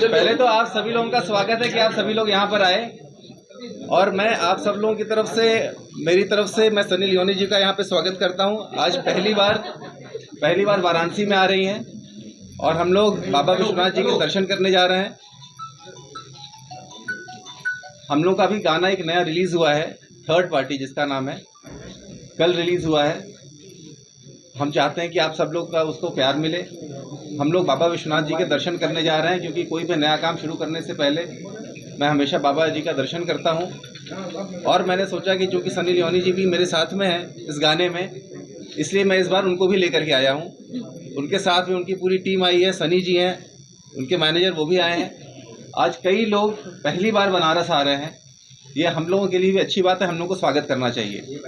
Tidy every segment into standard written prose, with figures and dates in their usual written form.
पहले तो आप सभी लोगों का स्वागत है कि आप सभी लोग यहाँ पर आए, और मैं आप सब लोगों की तरफ से, मेरी तरफ से मैं सनी लियोनी जी का यहाँ पे स्वागत करता हूँ। आज पहली बार वाराणसी में आ रही हैं और हम लोग बाबा विश्वनाथ जी के दर्शन करने जा रहे हैं। हम लोग का अभी गाना एक नया रिलीज़ हुआ है, थर्ड पार्टी जिसका नाम है, कल रिलीज़ हुआ है। हम चाहते हैं कि आप सब लोग का उसको प्यार मिले। हम लोग बाबा विश्वनाथ जी के दर्शन करने जा रहे हैं, क्योंकि कोई भी नया काम शुरू करने से पहले मैं हमेशा बाबा जी का दर्शन करता हूं। और मैंने सोचा कि चूँकि सनी लियोनी जी भी मेरे साथ में हैं इस गाने में, इसलिए मैं इस बार उनको भी लेकर के आया हूं। उनके साथ में उनकी पूरी टीम आई है, सनी जी हैं, उनके मैनेजर वो भी आए हैं। आज कई लोग पहली बार बनारस आ रहे हैं, ये हम लोगों के लिए भी अच्छी बात है, हम लोगों को स्वागत करना चाहिए।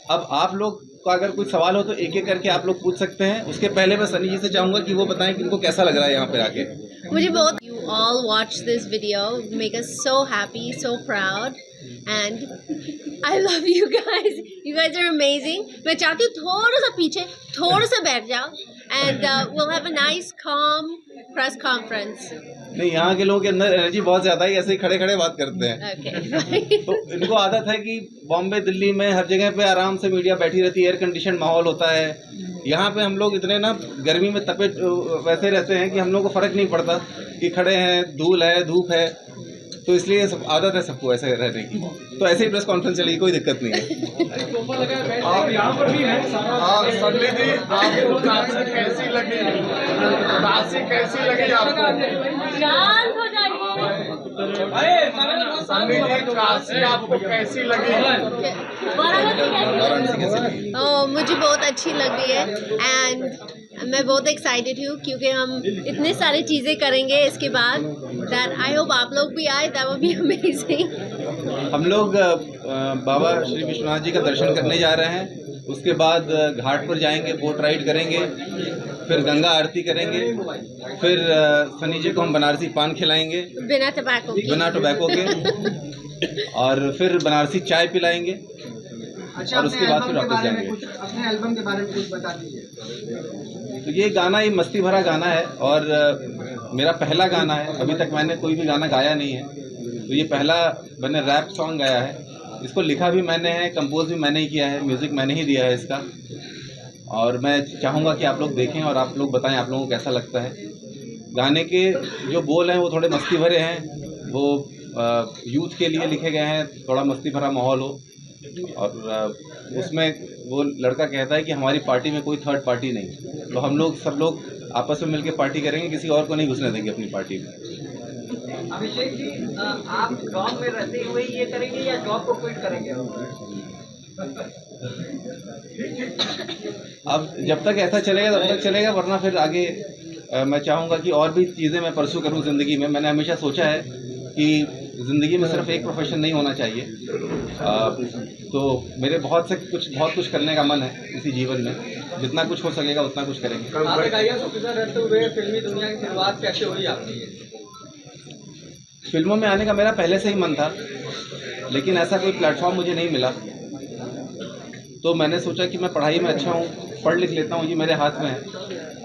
अब आप लोग का अगर कोई सवाल हो तो एक एक करके आप लोग पूछ सकते हैं। उसके पहले मैं सनी जी से चाहूँगा कि वो बताएं कि उनको कैसा लग रहा है यहाँ पे आके। मुझे बहुत, you all watch this video, make us so happy, so proud, and I love you guys. You guys are amazing. मैं चाहती हूँ थोड़ा सा पीछे, थोड़ा सा बैठ जाओ, and we'll have a nice, calm press conference. नहीं, यहाँ के लोगों के अंदर एनर्जी बहुत ज़्यादा है, ऐसे ही खड़े खड़े बात करते हैं। Okay. तो इनको आदत है कि बॉम्बे दिल्ली में हर जगह पे आराम से मीडिया बैठी रहती है, एयर कंडीशन माहौल होता है। यहाँ पे हम लोग इतने ना गर्मी में तपे वैसे रहते हैं कि हम लोग को फ़र्क नहीं पड़ता कि खड़े हैं, धूल है, धूप है, तो इसलिए सब आदत है सबको ऐसे रहने की। तो ऐसे ही प्रेस कॉन्फ्रेंस चलेगी, कोई दिक्कत नहीं है। आप यहाँ पर भी हैं। सन्नी जी, आपको काशी कैसी लगी? काशी कैसी लगी आपको? सन्नी जी, काशी आपको कैसी लगी? वाराणसी कैसी लगी? मुझे बहुत अच्छी लग रही है, एंड मैं बहुत एक्साइटेड हूँ क्योंकि हम इतने सारी चीज़ें करेंगे इसके बाद। दैट आई होप आप लोग भी आए, दैट विल बी अमेजिंग। हम लोग बाबा श्री विश्वनाथ जी का दर्शन करने जा रहे हैं, उसके बाद घाट पर जाएंगे, बोट राइड करेंगे, फिर गंगा आरती करेंगे, फिर सनी जी को हम बनारसी पान खिलाएंगे बिना टोबैको के, और फिर बनारसी चाय पिलाएंगे। अच्छा, और उसके बाद फिर वापस जाएंगे। अपने एल्बम के बारे में कुछ बता दीजिए। तो ये गाना, ये मस्ती भरा गाना है और मेरा पहला गाना है। अभी तक मैंने कोई भी गाना गाया नहीं है, तो ये पहला मैंने रैप सॉन्ग गाया है। इसको लिखा भी मैंने है, कंपोज भी मैंने ही किया है, म्यूज़िक मैंने ही दिया है इसका। और मैं चाहूँगा कि आप लोग देखें और आप लोग बताएं आप लोगों को कैसा लगता है। गाने के जो बोल हैं वो थोड़े मस्ती भरे हैं, वो यूथ के लिए लिखे गए हैं, थोड़ा मस्ती भरा माहौल हो। और उसमें वो लड़का कहता है कि हमारी पार्टी में कोई थर्ड पार्टी नहीं, तो हम लोग सब लोग आपस में मिलकर पार्टी करेंगे, किसी और को नहीं घुसने देंगे अपनी पार्टी में। अभिषेक जी, आप जॉब में रहते हुए ये करेंगे या जॉब को क्विट करेंगे? अब जब तक ऐसा चलेगा तब तक चलेगा, वरना फिर आगे मैं चाहूँगा कि और भी चीज़ें मैं परसू करूँ ज़िंदगी में। मैंने हमेशा सोचा है कि ज़िंदगी में सिर्फ एक प्रोफेशन नहीं होना चाहिए। तो मेरे बहुत कुछ करने का मन है इसी जीवन में, जितना कुछ हो सकेगा उतना कुछ करेंगे। आप एक आईएएस ऑफिसर रहते हुए फिल्मी दुनिया की शुरुआत कैसे हुई आपकी? फिल्मों में आने का मेरा पहले से ही मन था, लेकिन ऐसा कोई प्लेटफॉर्म मुझे नहीं मिला। तो मैंने सोचा कि मैं पढ़ाई में अच्छा हूँ, पढ़ लिख लेता हूँ, ये मेरे हाथ में है,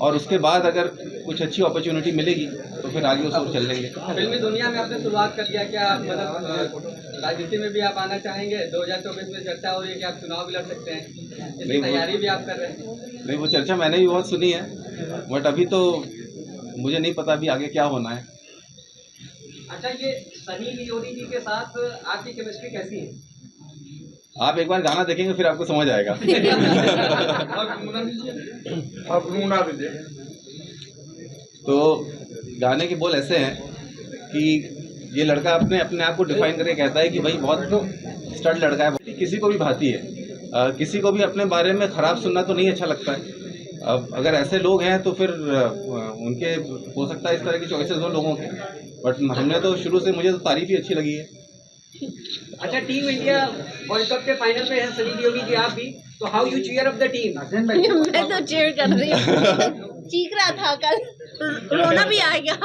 और उसके बाद अगर कुछ अच्छी अपॉर्चुनिटी मिलेगी तो फिर आगे उस ओर चल लेंगे। फिल्मी दुनिया में आपने शुरुआत कर दिया, क्या मतलब राजनीति में भी आप आना चाहेंगे? 2024 में चर्चा हो रही है कि आप चुनाव भी लड़ सकते हैं, इसकी तैयारी भी आप कर रहे हैं? नहीं, वो चर्चा मैंने भी बहुत सुनी है, बट अभी तो मुझे नहीं पता अभी आगे क्या होना है। अच्छा, ये सनी लियोनी जी के साथ आपकी केमिस्ट्री कैसी है? आप एक बार गाना देखेंगे फिर आपको समझ आएगा। तो गाने के बोल ऐसे हैं कि ये लड़का अपने आप को डिफाइन करके कहता है कि भाई बहुत स्टड लड़का है, किसी को भी भाती है। किसी को भी अपने बारे में ख़राब सुनना तो नहीं अच्छा लगता है। अब अगर ऐसे लोग हैं तो फिर उनके हो सकता है इस तरह की चॉइसेस हो लोगों के, बट हमने तो शुरू से, मुझे तो तारीफ ही अच्छी लगी है। अच्छा, टीम इंडिया वर्ल्ड कप के फाइनल में है सनी लियोनी जी, आप भी, तो how you cheer up the team? मैं तो चीयर कर रही हूँ, चीख रहा था कल, रोना भी आ गया।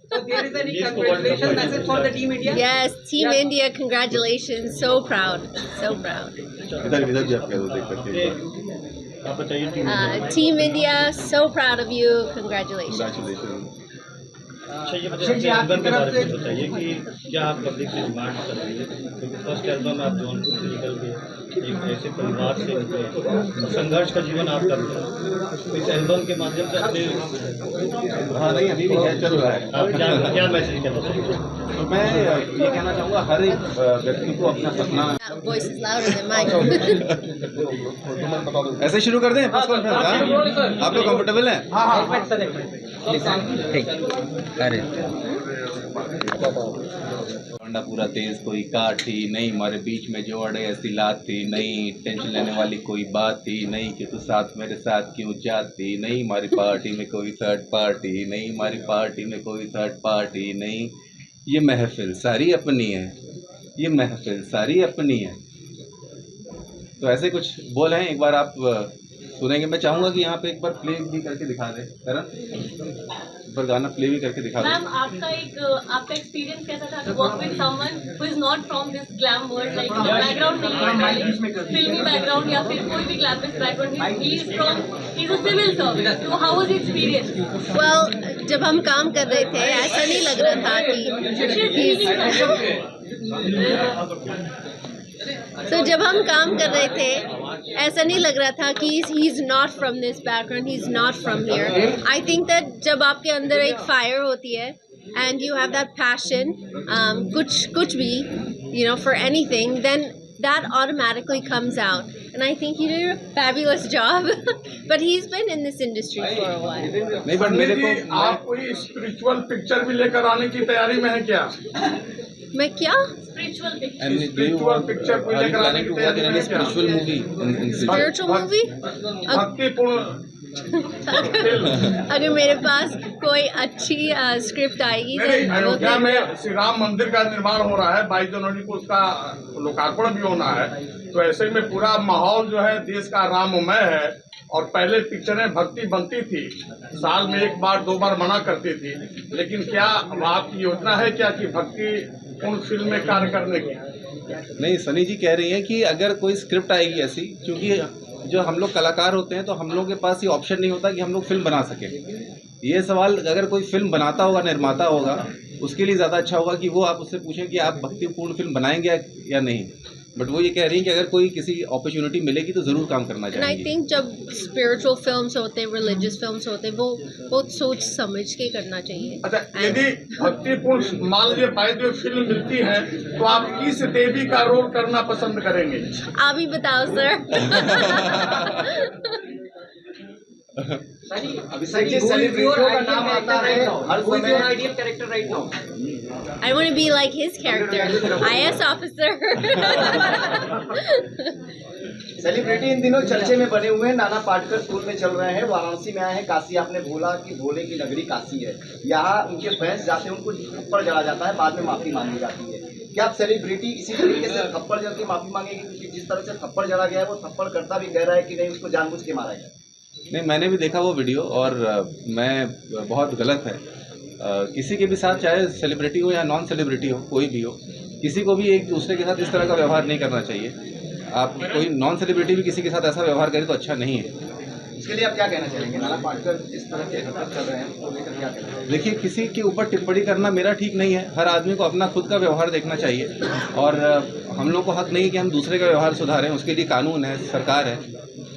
So there is any congratulations message for the team India? Yes, Team India, congratulations, so proud, so proud. इधर भी आप कह दो, देख सकते हैं। आप बताइए Team India, so proud of you. Congratulations. Congratulations. अच्छा ये बताइए एल्बम के बारे में बताइए कि क्या आप पब्लिक से डिमांड कर रही है, क्योंकि फर्स्ट एल्बम आप जौनपुर से निकल के एक ऐसे परिवार से निकले, संघर्ष का जीवन आप कर रहे हैं, तो इस एल्बम के माध्यम से अपने हाँ नहीं अभी भी है, चल रहा है। आप क्या मैसेज करना चाहिए? तो मैं ये कहना चाहूँगा हर एक व्यक्ति को अपना सपना Voice is louder than mine. ऐसे शुरू कर दें प्रेस कॉन्फ्रेंस। आप लोग कंफर्टेबल हैं? डंडा पूरा तेज कोई काठी नहीं, हमारे बीच में जो अड़े ऐसी लात थी नहीं, टेंशन लेने वाली कोई बात थी नहीं कि तू साथ मेरे साथ क्यों जाती नहीं, हमारी पार्टी में कोई थर्ड पार्टी नहीं, हमारी पार्टी में कोई थर्ड पार्टी नहीं, ये महफिल सारी अपनी है, ये महफिल सारी अपनी है। तो ऐसे कुछ बोल हैं, एक बार आप सुनेंगे। मैं चाहूँगा कि यहाँ पे एक बार प्ले भी करके दिखा दें करण, एक बार गाना प्ले भी करके दिखा दें। मैम आपका एक्सपीरियंस कैसा था to work with someone who is not from this glam world, like background नहीं है फिल्मी बैकग्राउंड या फिर कोई भी glamorous background, he is a civil servant, तो हाउ वाज एक्सपीरियंस? Well, जब हम काम कर रहे थे ऐसा नहीं लग रहा था कि जब हम काम कर रहे थे ऐसा नहीं लग रहा था कि he is not from this background, he is not from here. I think that जब आपके अंदर एक फायर होती है and you have that passion, कुछ भी you know for anything, then that automatically comes out, and I think he did a fabulous job. But he's been in this industry for a while. नहीं but मेरे को आप कोई spiritual picture भी लेकर आने की तैयारी में है क्या? मैं क्या स्पिरिचुअल स्पिरिचुअल पिक्चर कोई लेकर आने की तैयारी में है क्या? Spiritual movie spiritual movie? भक्तिपूर्ण अगर मेरे पास कोई अच्छी स्क्रिप्ट आएगी नहीं, अयोध्या में श्री राम मंदिर का निर्माण हो रहा है, 22 जनवरी को उसका लोकार्पण भी होना है, तो ऐसे में पूरा माहौल जो है देश का राममय है। और पहले पिक्चरें भक्ति बनती थी, साल में 1 बार 2 बार मना करती थी, लेकिन क्या आपकी योजना है क्या कि भक्ति पूर्ण फिल्म में कार्य करने की? नहीं, सनी जी कह रही हैं कि अगर कोई स्क्रिप्ट आएगी ऐसी, क्योंकि जो हम लोग कलाकार होते हैं तो हम लोगों के पास ये ऑप्शन नहीं होता कि हम लोग फिल्म बना सकें। ये सवाल अगर कोई फिल्म बनाता होगा, निर्माता होगा, उसके लिए ज़्यादा अच्छा होगा कि वो आप उससे पूछें कि आप भक्तिपूर्ण फिल्म बनाएंगे या नहीं। बट वो ये कह रही हैं कि अगर कोई किसी अपॉर्चुनिटी मिलेगी तो ज़रूर काम करना And I चाहिए। think जब स्पिरिचुअल फिल्म्स होते हैं, रिलीजियस फिल्म्स होते हैं, वो बहुत सोच समझ के करना चाहिए। अच्छा, यदि भक्तिपूर्ण मान लीजिए 22 फिल्म मिलती है तो आप किस देवी का रोल करना पसंद करेंगे? आप ही बताओ sir. I want to be like his character, IS officer. Celebrity in दिनों चर्चे में बने हुए हैं, नाना पाटेकर स्कूल में चल रहे हैं, वाराणसी में आए हैं, काशी आपने बोला कि भोले की नगरी काशी है, यहाँ उनके फैंस जाते हैं, उनको थप्पड़ जड़ा जाता है, बाद में माफी मांगी जाती है। क्या आप सेलिब्रिटी इसी तरीके से थप्पड़ जड़ के माफी मांगेगी? क्योंकि जिस तरह से थप्पड़ जड़ा गया है वो थप्पड़ करता भी कह रहा है कि नहीं, उसको जानबूझ के मारा गया। नहीं, मैंने भी देखा वो वीडियो और मैं बहुत गलत है। किसी के भी साथ, चाहे सेलिब्रिटी हो या नॉन सेलिब्रिटी हो, कोई भी हो, किसी को भी एक दूसरे के साथ इस तरह का व्यवहार नहीं करना चाहिए। आप कोई नॉन सेलिब्रिटी भी किसी के साथ ऐसा व्यवहार करे तो अच्छा नहीं है। इसके लिए आप क्या कहना चाहेंगे? नाना पाटेकर जिस तरह के हरकत कर रहे हैं उसको लेकर क्या कहना चाहेंगे? देखिए, किसी के ऊपर टिप्पणी करना मेरा ठीक नहीं है। हर आदमी को अपना खुद का व्यवहार देखना चाहिए और हम लोग को हक नहीं कि हम दूसरे का व्यवहार सुधारें। उसके लिए कानून है, सरकार है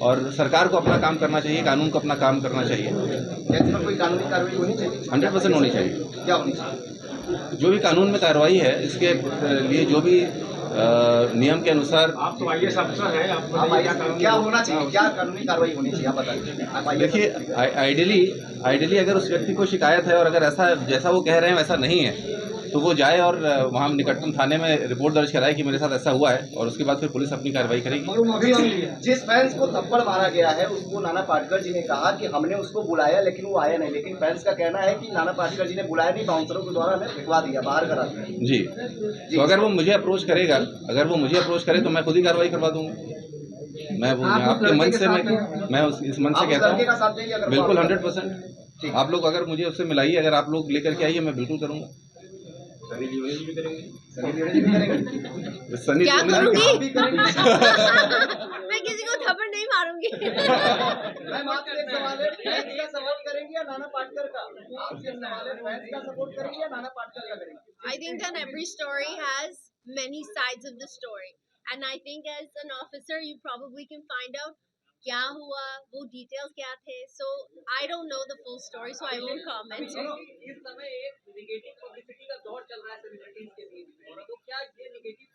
और सरकार को अपना काम करना चाहिए, कानून को अपना काम करना चाहिए। क्या इस पर कोई कानूनी कार्रवाई होनी चाहिए? 100% होनी चाहिए। क्या होनी चाहिए? जो भी कानून में कार्रवाई है, इसके लिए जो भी नियम के अनुसार। आप तो IAS अफसर हैं, आप क्या होना चाहिए, क्या कानूनी कार्रवाई होनी चाहिए, आप बताइए। देखिए, आइडियली अगर उस व्यक्ति को शिकायत है और अगर ऐसा जैसा वो कह रहे हैं वैसा नहीं है तो वो जाए और वहाँ निकटतम थाने में रिपोर्ट दर्ज कराए कि मेरे साथ ऐसा हुआ है, और उसके बाद फिर पुलिस अपनी कार्रवाई करेगी। जिस फैंस को थप्पड़ मारा गया है उसको नाना पाटेकर जी ने कहा कि हमने उसको बुलाया लेकिन वो आया नहीं, लेकिन फैंस का कहना है कि नाना पाटेकर जी ने बुलाया नहीं, बाउंसरों के द्वारा हमें भिजवा दिया, बाहर करा दिया। जी, तो अगर वो मुझे अप्रोच करेगा, अगर वो मुझे अप्रोच करे तो मैं खुद ही कार्रवाई करवा दूंगा। मैं वो आपके मन से मैं इस मन से कहता हूँ, बिल्कुल 100%। आप लोग अगर मुझे उससे मिलाइए, अगर आप लोग लेकर के आइए, मैं बिल्कुल करूँगा। क्या करूँगी? मैं किसी को थप्पड़ नहीं मारूंगी। करूंगी मैम आपसे एक सवाल है, फैंस का सपोर्ट करेंगे या नाना पाटेकर का? आपसे एक सवाल है, फैंस का सपोर्ट करेंगे या नाना पाटेकर का करेंगे? I think that every story has many sides of the story, and I think as an officer you probably can find out क्या हुआ, वो details क्या थे. So I don't know the full story, so I won't comment. इस समय एक negative publicity का दौर चल रहा है सेलिब्रिटीज के बीच में, तो क्या ये नेगेटिव